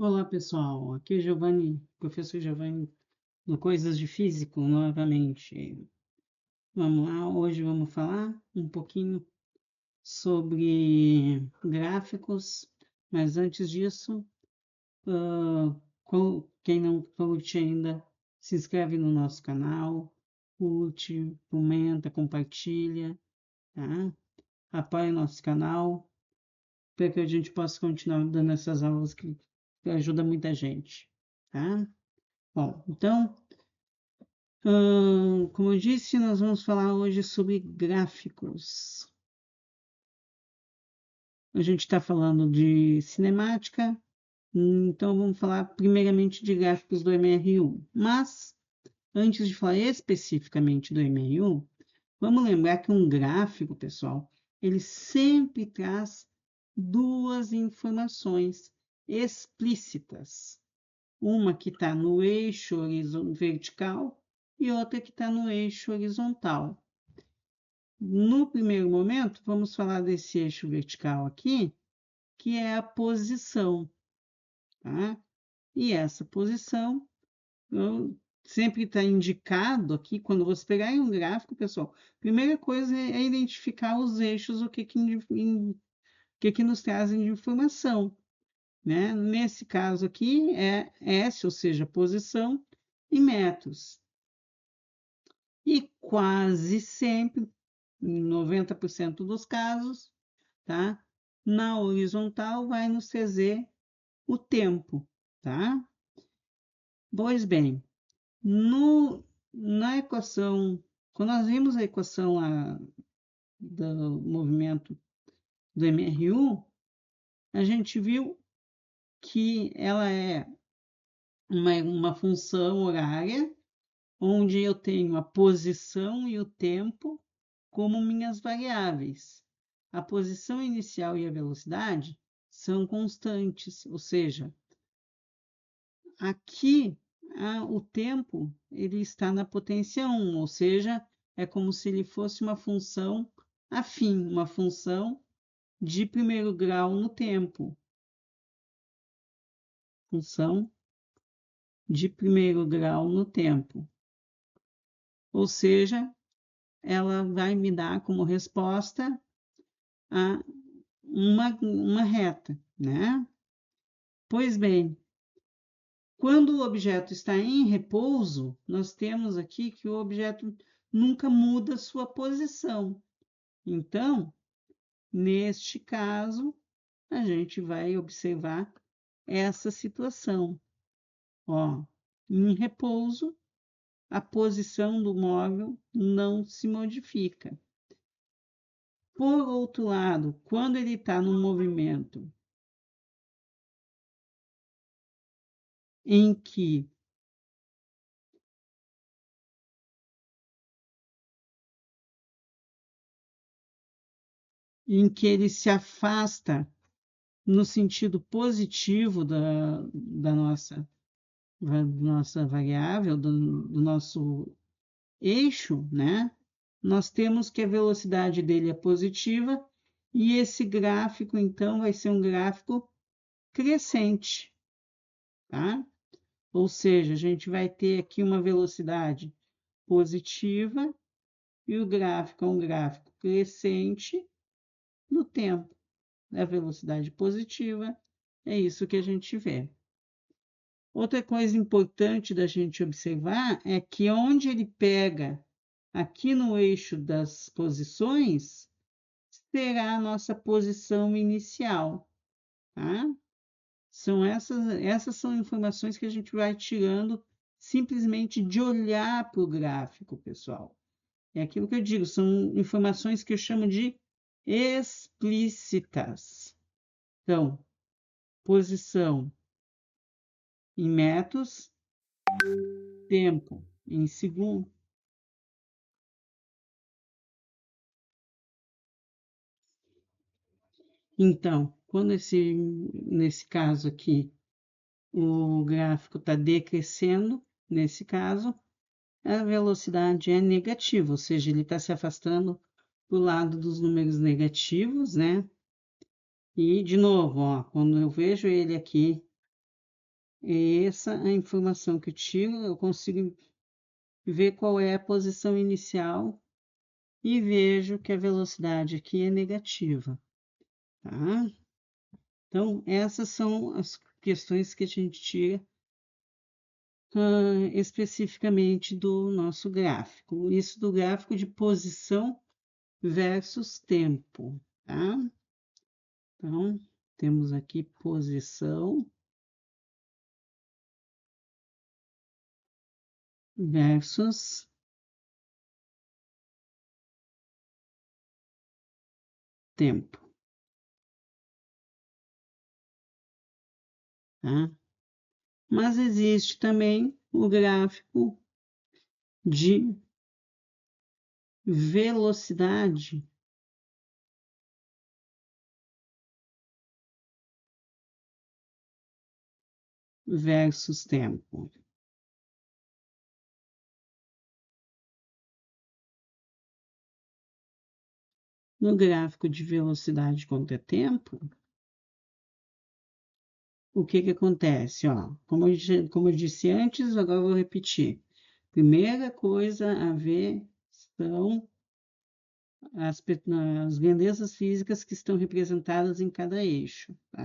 Olá, pessoal. Aqui é Giovanni, professor Giovanni, no Coisas de Físico, novamente. Vamos lá, hoje vamos falar um pouquinho sobre gráficos, mas antes disso, quem não curte ainda, se inscreve no nosso canal, curte, comenta, compartilha, tá? Apoia o nosso canal, para que a gente possa continuar dando essas aulas que ajudam muita gente, tá? Bom, então, como eu disse, nós vamos falar hoje sobre gráficos. A gente está falando de cinemática, então vamos falar primeiramente de gráficos do MR1. Mas, antes de falar especificamente do MR1, vamos lembrar que um gráfico, pessoal, ele sempre traz duas informações explícitas. Uma que está no eixo vertical e outra que está no eixo horizontal. No primeiro momento, vamos falar desse eixo vertical aqui, que é a posição, tá? E essa posição sempre está indicado aqui, quando você pegar em um gráfico, pessoal, primeira coisa é identificar os eixos, o que nos trazem de informação, né? Nesse caso aqui é S, ou seja, posição, em metros. E quase sempre, em 90% dos casos, tá? Na horizontal vai nos trazer o tempo, tá? Pois bem, na equação, quando nós vimos a equação do movimento do MR1, a gente viu que ela é uma função horária, onde eu tenho a posição e o tempo como minhas variáveis. A posição inicial e a velocidade são constantes, ou seja, aqui o tempo ele está na potência 1, ou seja, é como se ele fosse uma função afim, uma função de primeiro grau no tempo. Função de primeiro grau no tempo. Ou seja, ela vai me dar como resposta a uma reta, né? Pois bem, quando o objeto está em repouso, nós temos aqui que o objeto nunca muda sua posição. Então, neste caso, a gente vai observar essa situação. Ó, em repouso, a posição do móvel não se modifica. Por outro lado, quando ele está no movimento em que ele se afasta no sentido positivo da nossa variável, do nosso eixo, né? Nós temos que a velocidade dele é positiva e esse gráfico, então, vai ser um gráfico crescente, tá? Ou seja, a gente vai ter aqui uma velocidade positiva e o gráfico é um gráfico crescente no tempo. A velocidade positiva é isso que a gente vê. Outra coisa importante da gente observar é que onde ele pega aqui no eixo das posições, será a nossa posição inicial, tá? Essas são informações que a gente vai tirando simplesmente de olhar para o gráfico, pessoal. É aquilo que eu digo, são informações que eu chamo de explícitas. Então, posição em metros, tempo em segundo. Então, nesse caso aqui, o gráfico está decrescendo, nesse caso, a velocidade é negativa, ou seja, ele está se afastando do lado dos números negativos, né? E, de novo, ó, quando eu vejo ele aqui É essa a informação que eu tiro, eu consigo ver qual é a posição inicial e vejo que a velocidade aqui é negativa, tá? Então, essas são as questões que a gente tira especificamente do nosso gráfico. Isso do gráfico de posição versus tempo, tá? Então, temos aqui posição versus tempo, tá? Mas existe também o gráfico de velocidade versus tempo. No gráfico de velocidade contra tempo, o que que acontece? Ó, como eu disse antes, agora eu vou repetir. Primeira coisa a ver são as grandezas físicas que estão representadas em cada eixo, tá?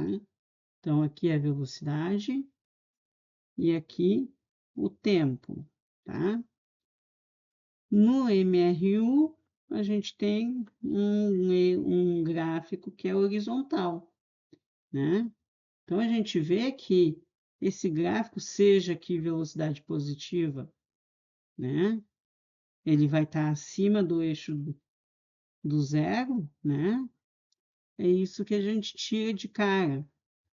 Então, aqui é a velocidade e aqui o tempo, tá? No MRU, a gente tem um gráfico que é horizontal, né? Então, a gente vê que esse gráfico, seja aqui velocidade positiva, né? Ele vai estar acima do eixo do zero, né? É isso que a gente tira de cara.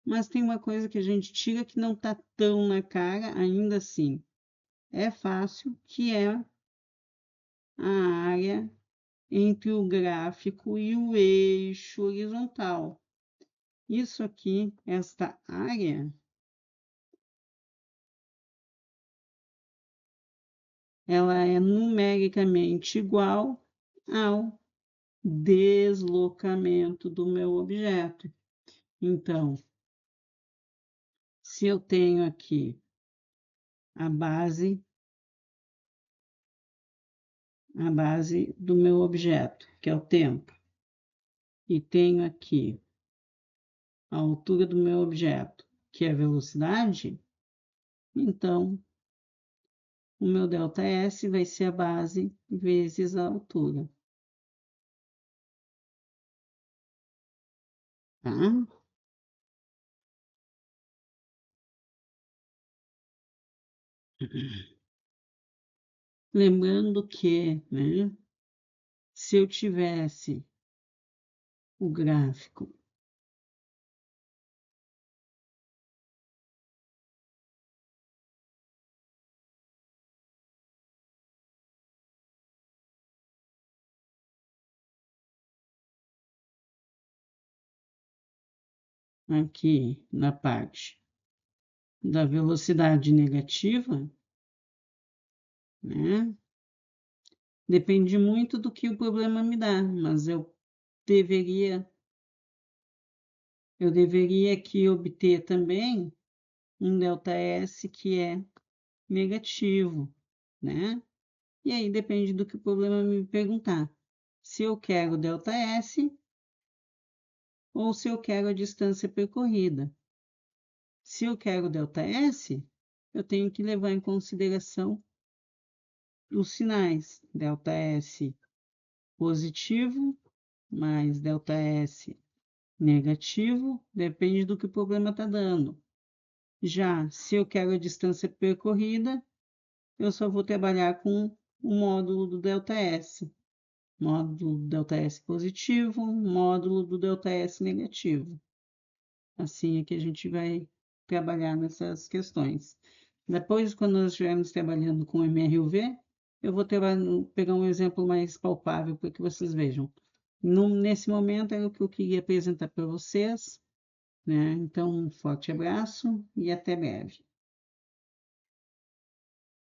Mas tem uma coisa que a gente tira que não está tão na cara, ainda assim. É fácil, que é a área entre o gráfico e o eixo horizontal. Isso aqui, esta área, ela é numericamente igual ao deslocamento do meu objeto. Então, se eu tenho aqui a base do meu objeto, que é o tempo, e tenho aqui a altura do meu objeto, que é a velocidade, então o meu ΔS vai ser a base vezes a altura, tá? Lembrando que, né, se eu tivesse o gráfico aqui na parte da velocidade negativa, né, depende muito do que o problema me dá, mas deveria eu deveria aqui obter também um ΔS que é negativo, né? E aí depende do que o problema me perguntar. Se eu quero ΔS ou se eu quero a distância percorrida. Se eu quero ΔS, eu tenho que levar em consideração os sinais. ΔS positivo mais ΔS negativo, depende do que o problema está dando. Já se eu quero a distância percorrida, eu só vou trabalhar com o módulo do ΔS. Módulo do ΔS positivo, módulo do ΔS negativo. Assim é que a gente vai trabalhar nessas questões. Depois, quando nós estivermos trabalhando com MRUV, eu vou pegar um exemplo mais palpável para que vocês vejam. Nesse momento era o que eu queria apresentar para vocês, né? Então, um forte abraço e até breve.